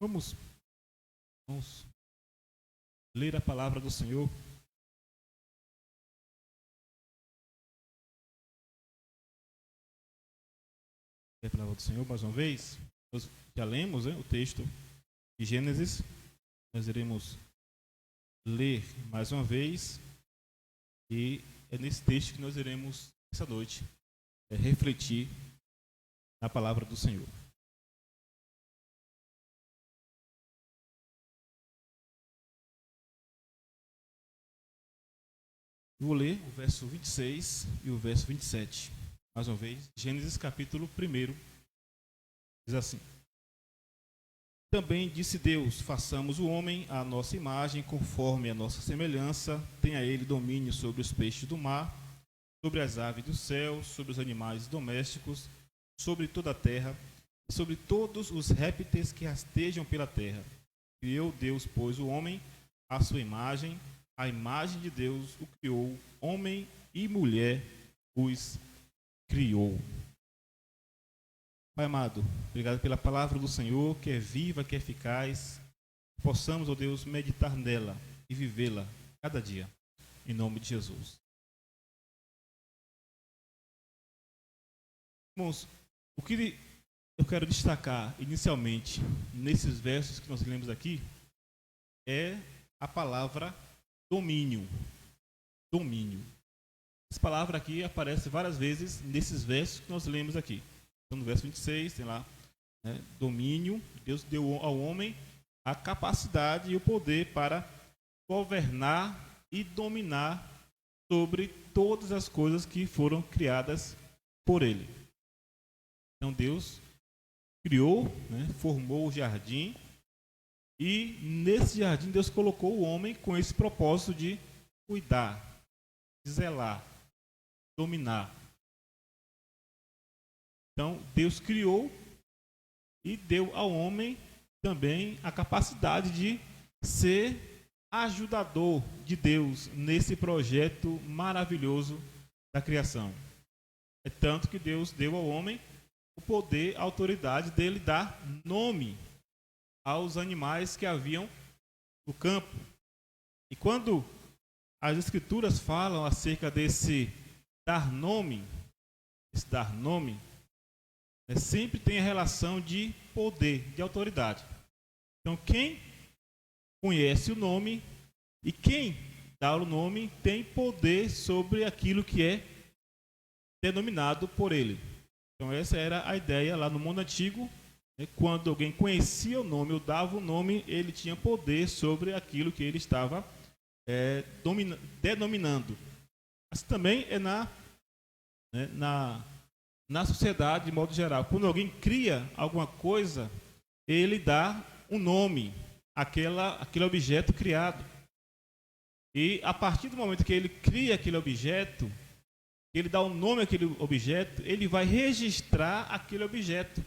Vamos ler a palavra do Senhor. A palavra do Senhor mais uma vez. Nós já lemos, o texto de Gênesis. Nós iremos ler mais uma vez. E é nesse texto que nós iremos, essa noite, refletir na palavra do Senhor. Eu vou ler o verso 26 e o verso 27. Mais uma vez, Gênesis capítulo 1. Diz assim: Também disse Deus, façamos o homem à nossa imagem, conforme a nossa semelhança, tenha ele domínio sobre os peixes do mar, sobre as aves do céu, sobre os animais domésticos, sobre toda a terra, e sobre todos os répteis que rastejam pela terra. Criou Deus, pois, o homem à sua imagem, a imagem de Deus o criou, homem e mulher os criou. Pai amado, obrigado pela palavra do Senhor, que é viva, que é eficaz. Possamos, ó Deus, meditar nela e vivê-la cada dia, em nome de Jesus. Irmãos, o que eu quero destacar inicialmente nesses versos que nós lemos aqui é a palavra domínio. Domínio. Essa palavra aqui aparece várias vezes nesses versos que nós lemos aqui. Então, no verso 26, tem lá, domínio. Deus deu ao homem a capacidade e o poder para governar e dominar sobre todas as coisas que foram criadas por ele. Então, Deus criou, formou o jardim, e nesse jardim Deus colocou o homem com esse propósito de cuidar, zelar, dominar. Então, Deus criou e deu ao homem também a capacidade de ser ajudador de Deus nesse projeto maravilhoso da criação. É tanto que Deus deu ao homem o poder, a autoridade dele dar nome aos animais que haviam no campo. E quando as Escrituras falam acerca desse dar nome, sempre tem a relação de poder, de autoridade. Então, quem conhece o nome e quem dá o nome tem poder sobre aquilo que é denominado por ele. Então, essa era a ideia lá no mundo antigo. Quando alguém conhecia o nome ou dava o nome, ele tinha poder sobre aquilo que ele estava denominando. Assim também é na sociedade, de modo geral. Quando alguém cria alguma coisa, ele dá um nome àquele objeto criado. E a partir do momento que ele cria aquele objeto, ele dá um nome àquele objeto, ele vai registrar aquele objeto,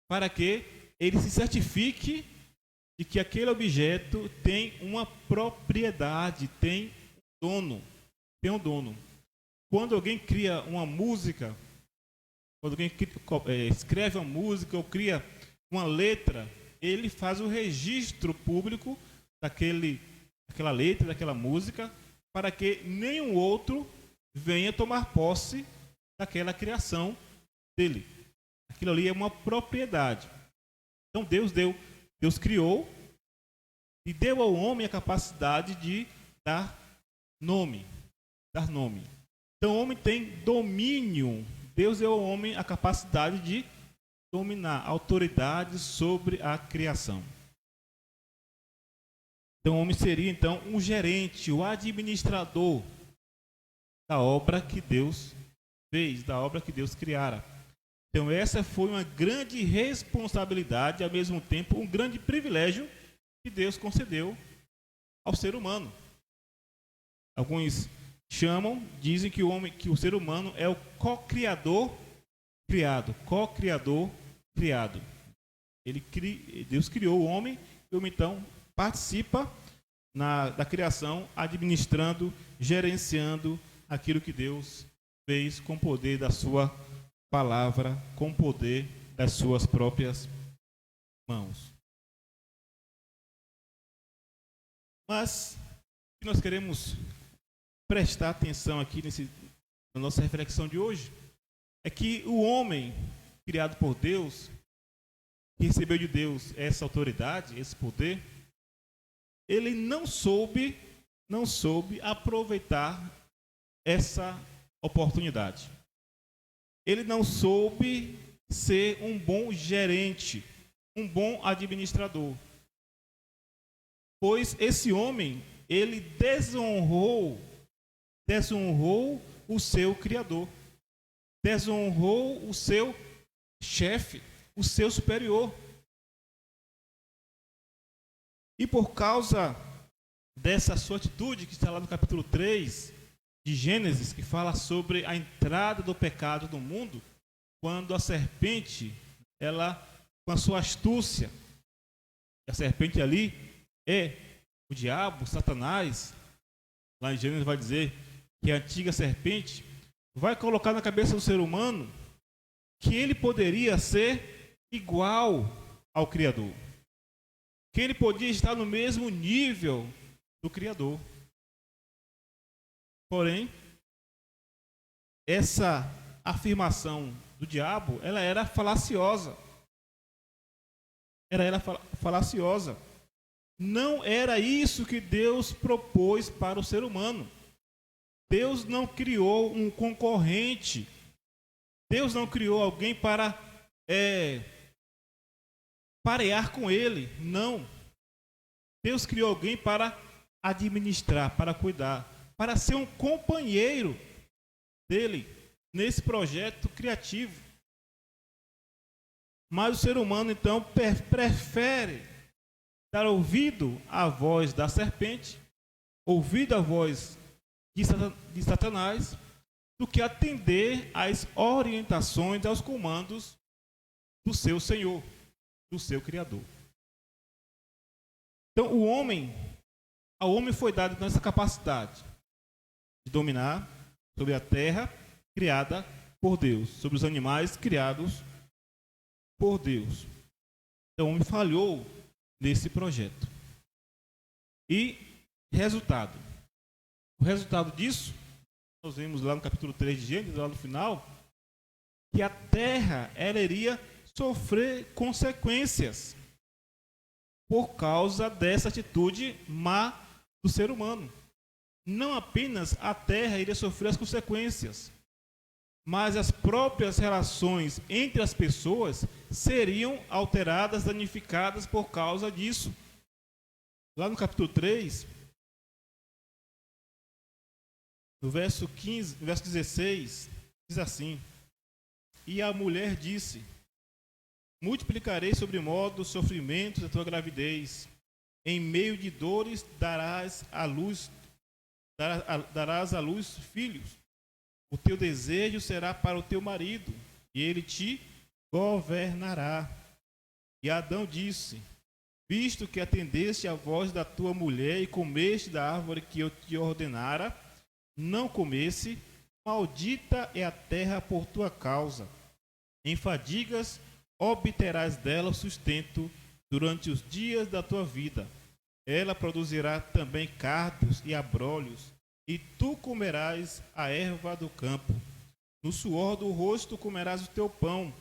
para que ele se certifique de que aquele objeto tem uma propriedade, tem um dono. Quando alguém cria uma música, quando alguém escreve uma música ou cria uma letra, ele faz o registro público daquela letra, daquela música, para que nenhum outro venha tomar posse daquela criação dele. Aquilo ali é uma propriedade. Então Deus criou e deu ao homem a capacidade de dar nome. Então o homem tem domínio. Deus deu ao homem a capacidade de dominar, autoridade sobre a criação. Então o homem seria então um gerente, o administrador da obra que Deus fez, da obra que Deus criara. Então essa foi uma grande responsabilidade e ao mesmo tempo um grande privilégio que Deus concedeu ao ser humano. Alguns dizem que o ser humano é o co-criador criado. Deus criou o homem e o homem então participa da criação, administrando, gerenciando aquilo que Deus fez com o poder da sua palavra, com o poder das suas próprias mãos. Mas o que nós queremos prestar atenção aqui na nossa reflexão de hoje é que o homem criado por Deus, que recebeu de Deus essa autoridade, esse poder, ele não soube aproveitar essa oportunidade. Ele não soube ser um bom gerente, um bom administrador. Pois esse homem, ele desonrou o seu Criador, desonrou o seu chefe, o seu superior. E por causa dessa sua atitude, que está lá no capítulo 3 de Gênesis, que fala sobre a entrada do pecado no mundo, quando a serpente, ela, com a sua astúcia, a serpente ali é o diabo, Satanás, lá em Gênesis vai dizer que a antiga serpente vai colocar na cabeça do ser humano que ele poderia ser igual ao Criador, que ele podia estar no mesmo nível do Criador. Porém, essa afirmação do diabo, ela era falaciosa. Era falaciosa. Não era isso que Deus propôs para o ser humano. Deus não criou um concorrente. Deus não criou alguém para parear com ele. Não. Deus criou alguém para administrar, para cuidar, para ser um companheiro dele nesse projeto criativo. Mas o ser humano, então, prefere dar ouvido à voz da serpente, ouvido à voz de Satanás, do que atender às orientações, aos comandos do seu Senhor, do seu Criador. Então, ao homem foi dado essa capacidade de dominar sobre a terra criada por Deus, sobre os animais criados por Deus. Então, o homem falhou nesse projeto. E o resultado disso, nós vemos lá no capítulo 3 de Gênesis, lá no final, que a terra ela iria sofrer consequências por causa dessa atitude má do ser humano. Não apenas a terra iria sofrer as consequências, mas as próprias relações entre as pessoas seriam alteradas, danificadas por causa disso. Lá no capítulo 3, no verso 15, no verso 16, diz assim: E a mulher disse: Multiplicarei sobremodo os sofrimentos da tua gravidez. Em meio de dores darás à luz filhos. O teu desejo será para o teu marido, e ele te governará. E Adão disse: Visto que atendeste à voz da tua mulher e comeste da árvore que eu te ordenara, não comesse, maldita é a terra por tua causa. Em fadigas obterás dela o sustento durante os dias da tua vida. Ela produzirá também cardos e abrolhos, e tu comerás a erva do campo. No suor do rosto comerás o teu pão,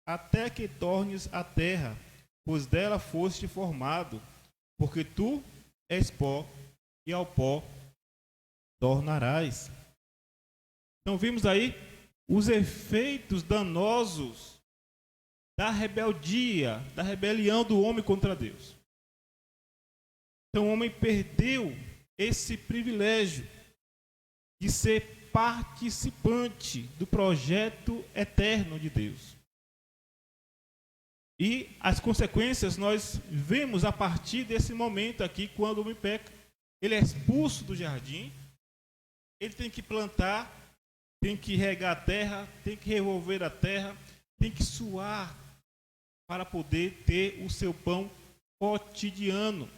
até que tornes a terra, pois dela foste formado, porque tu és pó, e ao pó tornarás. Então vimos aí os efeitos danosos da rebeldia, da rebelião do homem contra Deus. Então o homem perdeu esse privilégio de ser participante do projeto eterno de Deus. E as consequências nós vemos a partir desse momento aqui, quando o homem peca. Ele é expulso do jardim, ele tem que plantar, tem que regar a terra, tem que revolver a terra, tem que suar para poder ter o seu pão cotidiano.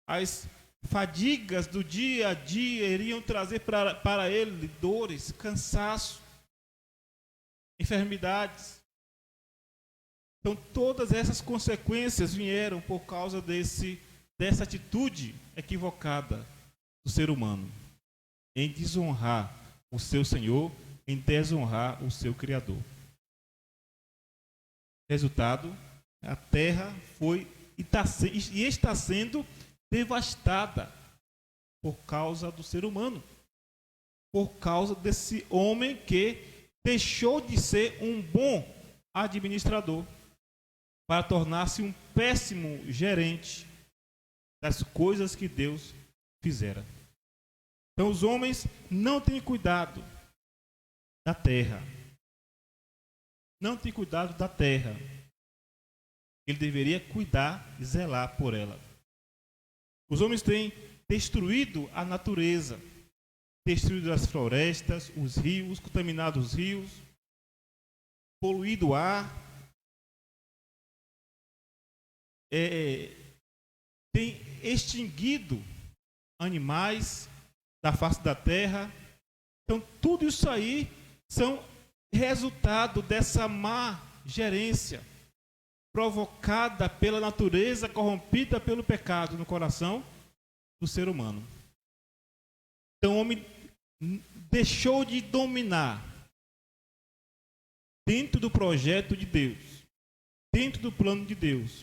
As fadigas do dia a dia iriam trazer para ele dores, cansaço, enfermidades. Então todas essas consequências vieram por causa desse dessa atitude equivocada do ser humano em desonrar o seu Senhor, em desonrar o seu Criador. Resultado, a terra foi e está sendo devastada por causa do ser humano, por causa desse homem que deixou de ser um bom administrador para tornar-se um péssimo gerente das coisas que Deus fizera. Então os homens não têm cuidado da terra. Não têm cuidado da terra. Ele deveria cuidar e zelar por ela. Os homens têm destruído a natureza, destruído as florestas, os rios, contaminado os rios, poluído o ar, tem extinguido animais da face da terra. Então, tudo isso aí são resultado dessa má gerência provocada pela natureza corrompida pelo pecado no coração do ser humano. Então, o homem deixou de dominar dentro do projeto de Deus, dentro do plano de Deus,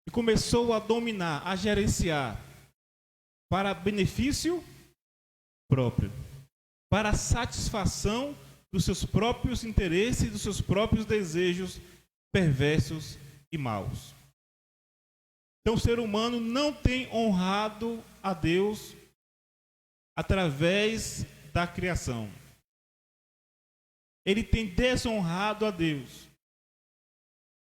e começou a dominar, a gerenciar para benefício próprio, para a satisfação dos seus próprios interesses, dos seus próprios desejos perversos e maus. Então o ser humano não tem honrado a Deus através da criação. Ele tem desonrado a Deus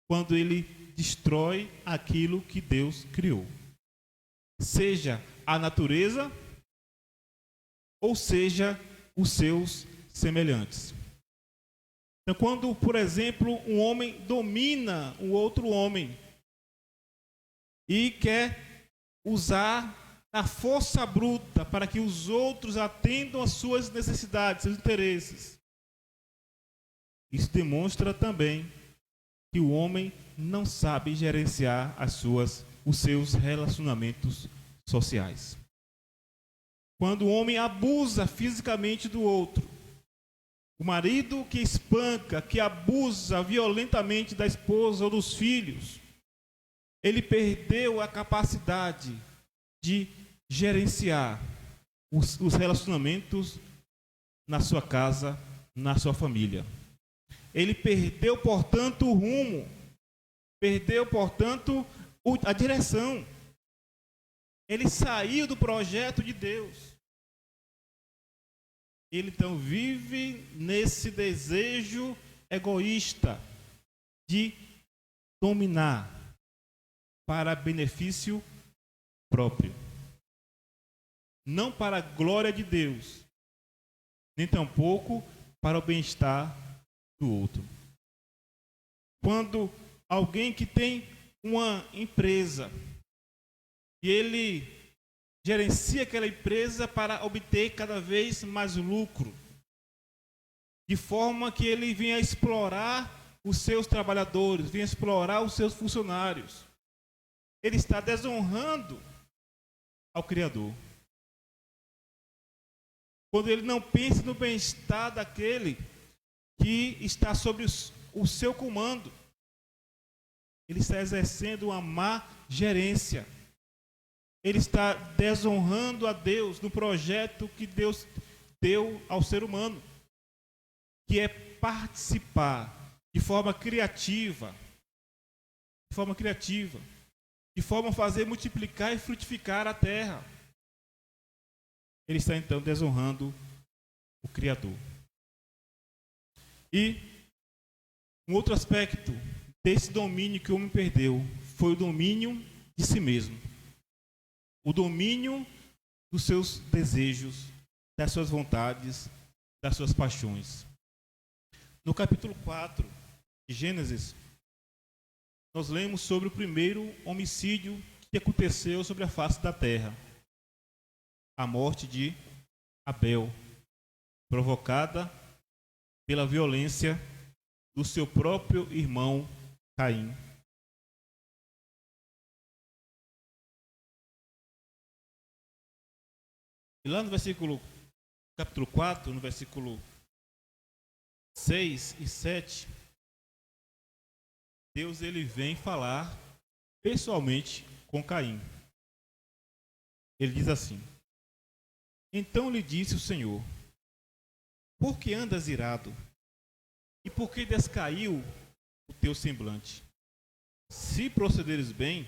quando ele destrói aquilo que Deus criou. Seja a natureza ou seja os seus semelhantes. Então, quando, por exemplo, um homem domina um outro homem e quer usar a força bruta para que os outros atendam às suas necessidades, seus interesses, isso demonstra também que o homem não sabe gerenciar os seus relacionamentos sociais. Quando o homem abusa fisicamente do outro, o marido que espanca, que abusa violentamente da esposa ou dos filhos, ele perdeu a capacidade de gerenciar os relacionamentos na sua casa, na sua família. Ele perdeu, portanto, o rumo, perdeu, portanto, a direção. Ele saiu do projeto de Deus. Ele então vive nesse desejo egoísta de dominar para benefício próprio. Não para a glória de Deus, nem tampouco para o bem-estar do outro. Quando alguém que tem uma empresa e ele gerencia aquela empresa para obter cada vez mais lucro, de forma que ele venha explorar os seus trabalhadores, venha explorar os seus funcionários, ele está desonrando ao Criador. Quando ele não pensa no bem-estar daquele que está sob o seu comando, ele está exercendo uma má gerência. Ele está desonrando a Deus no projeto que Deus deu ao ser humano, que é participar de forma criativa, de forma a fazer multiplicar e frutificar a terra. Ele está então desonrando o Criador. E um outro aspecto desse domínio que o homem perdeu foi o domínio de si mesmo. O domínio dos seus desejos, das suas vontades, das suas paixões. No capítulo 4 de Gênesis, nós lemos sobre o primeiro homicídio que aconteceu sobre a face da terra. A morte de Abel, provocada pela violência do seu próprio irmão Caim. E lá no capítulo 4, no versículo 6 e 7, Deus ele vem falar pessoalmente com Caim. Ele diz assim: então lhe disse o Senhor: por que andas irado? E por que descaiu o teu semblante? Se procederes bem,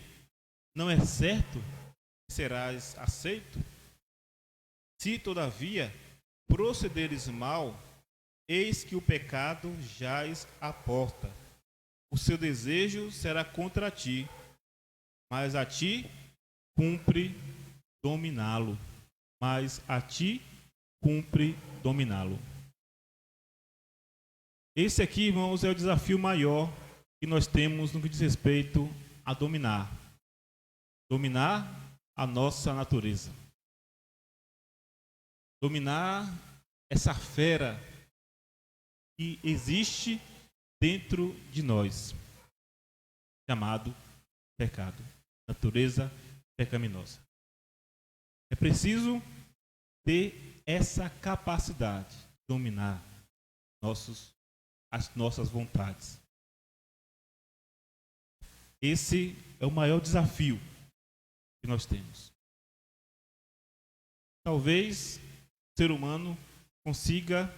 não é certo que serás aceito? Se, todavia, procederes mal, eis que o pecado jaz à porta. O seu desejo será contra ti, mas a ti cumpre dominá-lo. Mas a ti cumpre dominá-lo. Esse aqui, irmãos, é o desafio maior que nós temos no que diz respeito a dominar. Dominar a nossa natureza. Dominar essa fera que existe dentro de nós, chamado pecado, natureza pecaminosa. É preciso ter essa capacidade de dominar as nossas vontades. Esse é o maior desafio que nós temos. Talvez o ser humano consiga,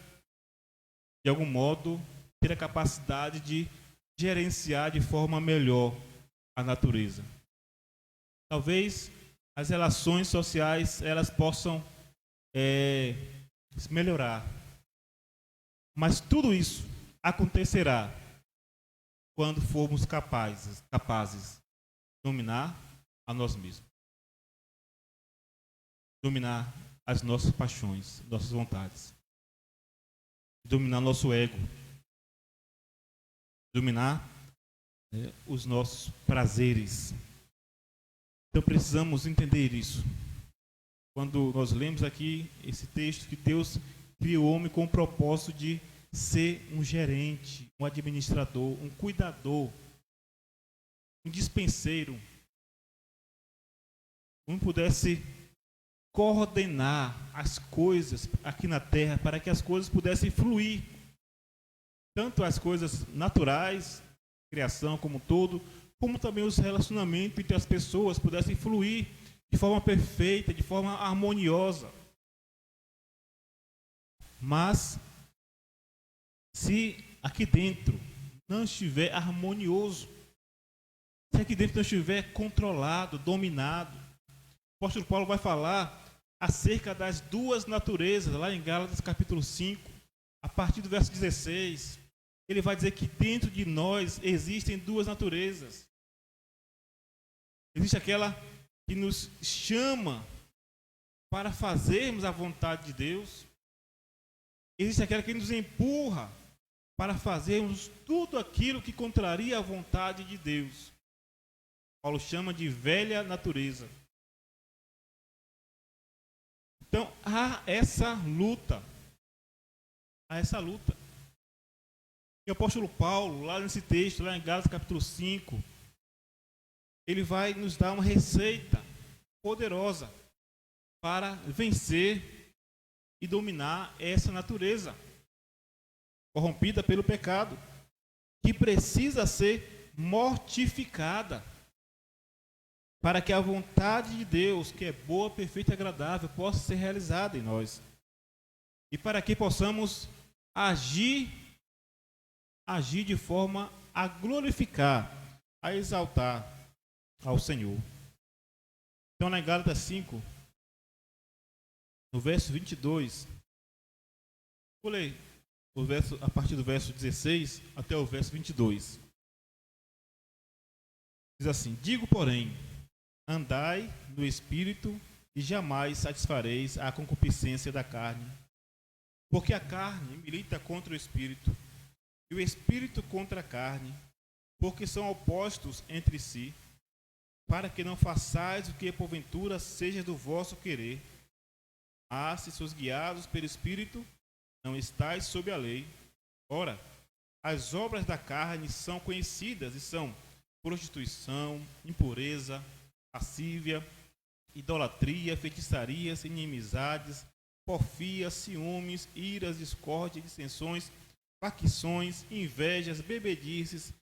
de algum modo, ter a capacidade de gerenciar de forma melhor a natureza. Talvez as relações sociais elas possam melhorar. Mas tudo isso acontecerá quando formos capazes de dominar a nós mesmos. Dominar as nossas paixões, nossas vontades. Dominar nosso ego. Dominar os nossos prazeres. Então precisamos entender isso. Quando nós lemos aqui esse texto, que Deus criou o homem com o propósito de ser um gerente, um administrador, um cuidador, um dispenseiro. Um pudesse coordenar as coisas aqui na terra para que as coisas pudessem fluir. Tanto as coisas naturais, criação como um todo, como também os relacionamentos entre as pessoas pudessem fluir de forma perfeita, de forma harmoniosa. Mas, se aqui dentro não estiver harmonioso, se aqui dentro não estiver controlado, dominado, o apóstolo Paulo vai falar acerca das duas naturezas, lá em Gálatas capítulo 5, a partir do verso 16, ele vai dizer que dentro de nós existem duas naturezas. Existe aquela que nos chama para fazermos a vontade de Deus. Existe aquela que nos empurra para fazermos tudo aquilo que contraria a vontade de Deus. Paulo chama de velha natureza. Então, há essa luta. Há essa luta. E o apóstolo Paulo, lá nesse texto, lá em Gálatas capítulo 5, ele vai nos dar uma receita poderosa para vencer e dominar essa natureza corrompida pelo pecado, que precisa ser mortificada para que a vontade de Deus, que é boa, perfeita e agradável, possa ser realizada em nós. E para que possamos agir de forma a glorificar, a exaltar ao Senhor. Então, na Gálatas 5, no verso 22, vou ler a partir do verso 16 até o verso 22. Diz assim: digo, porém, andai no Espírito e jamais satisfareis a concupiscência da carne. Porque a carne milita contra o Espírito, e o Espírito contra a carne, porque são opostos entre si, para que não façais o que porventura seja do vosso querer. Mas se sois guiados pelo Espírito, não estáis sob a lei. Ora, as obras da carne são conhecidas e são prostituição, impureza, lascívia, idolatria, feitiçarias, inimizades, porfias, ciúmes, iras, discórdia, dissensões, facções, invejas, bebedices,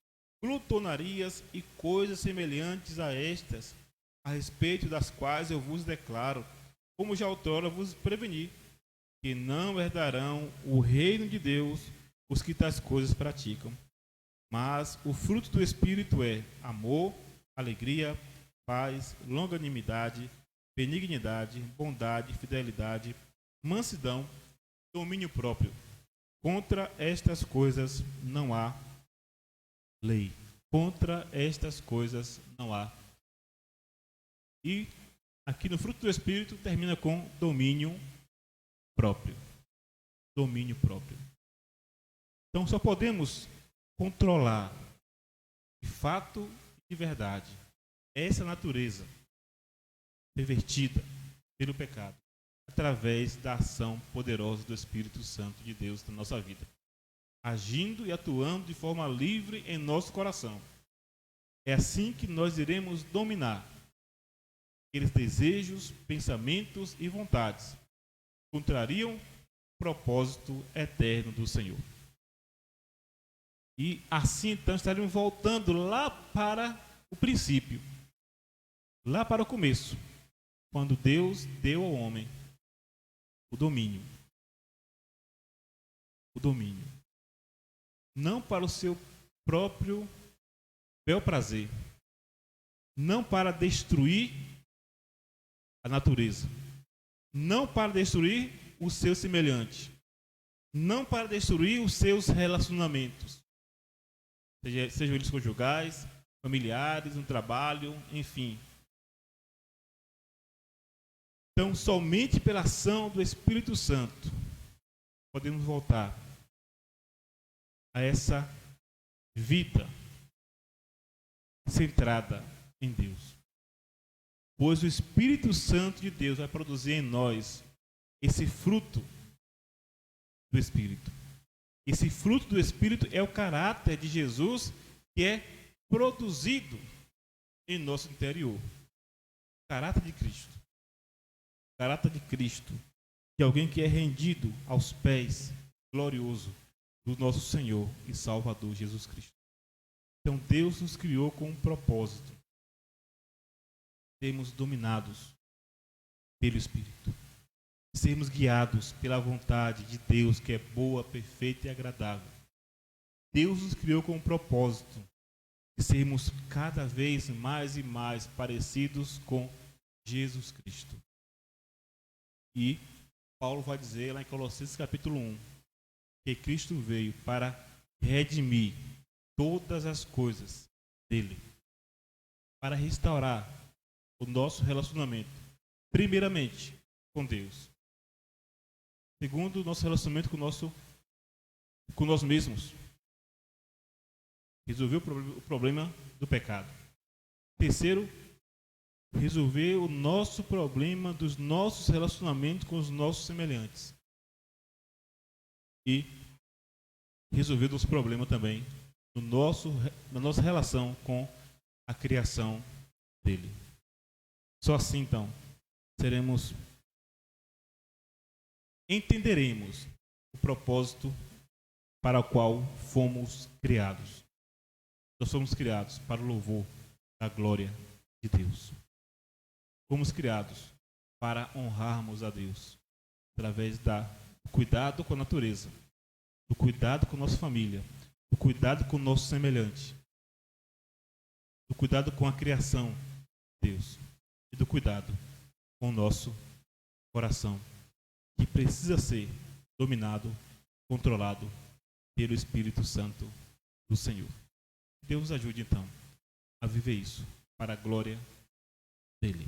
glutonarias e coisas semelhantes a estas, a respeito das quais eu vos declaro, como já outrora vos preveni, que não herdarão o reino de Deus os que tais coisas praticam. Mas o fruto do Espírito é amor, alegria, paz, longanimidade, benignidade, bondade, fidelidade, mansidão, domínio próprio. Contra estas coisas não há lei. Contra estas coisas não há. E aqui no fruto do Espírito termina com domínio próprio. Domínio próprio. Então só podemos controlar de fato e de verdade essa natureza pervertida pelo pecado através da ação poderosa do Espírito Santo de Deus na nossa vida, agindo e atuando de forma livre em nosso coração. É assim que nós iremos dominar aqueles desejos, pensamentos e vontades que contrariam o propósito eterno do Senhor. E assim então estaremos voltando lá para o princípio, lá para o começo, quando Deus deu ao homem o domínio. O domínio. Não para o seu próprio bel prazer, não para destruir a natureza, não para destruir o seu semelhante, não para destruir os seus relacionamentos, sejam eles conjugais, familiares, no trabalho, enfim. Então, somente pela ação do Espírito Santo podemos voltar a essa vida centrada em Deus. Pois o Espírito Santo de Deus vai produzir em nós esse fruto do Espírito. Esse fruto do Espírito é o caráter de Jesus que é produzido em nosso interior. O caráter de Cristo. O caráter de Cristo, de alguém que é rendido aos pés glorioso do nosso Senhor e Salvador Jesus Cristo. Então Deus nos criou com um propósito. Sermos dominados pelo Espírito. Sermos guiados pela vontade de Deus, que é boa, perfeita e agradável. Deus nos criou com um propósito de sermos cada vez mais e mais parecidos com Jesus Cristo. E Paulo vai dizer lá em Colossenses capítulo 1, que Cristo veio para redimir todas as coisas dele, para restaurar o nosso relacionamento, primeiramente com Deus, segundo, o nosso relacionamento com nós mesmos, resolver o problema do pecado. Terceiro, resolver o nosso problema dos nossos relacionamentos com os nossos semelhantes. E resolver os problemas também na nossa relação com a criação dele. Só assim, então, entenderemos o propósito para o qual fomos criados. Nós fomos criados para o louvor da glória de Deus. Fomos criados para honrarmos a Deus através do cuidado com a natureza, do cuidado com a nossa família, do cuidado com o nosso semelhante, do cuidado com a criação de Deus e do cuidado com o nosso coração, que precisa ser dominado, controlado pelo Espírito Santo do Senhor. Deus nos ajude então a viver isso para a glória dele.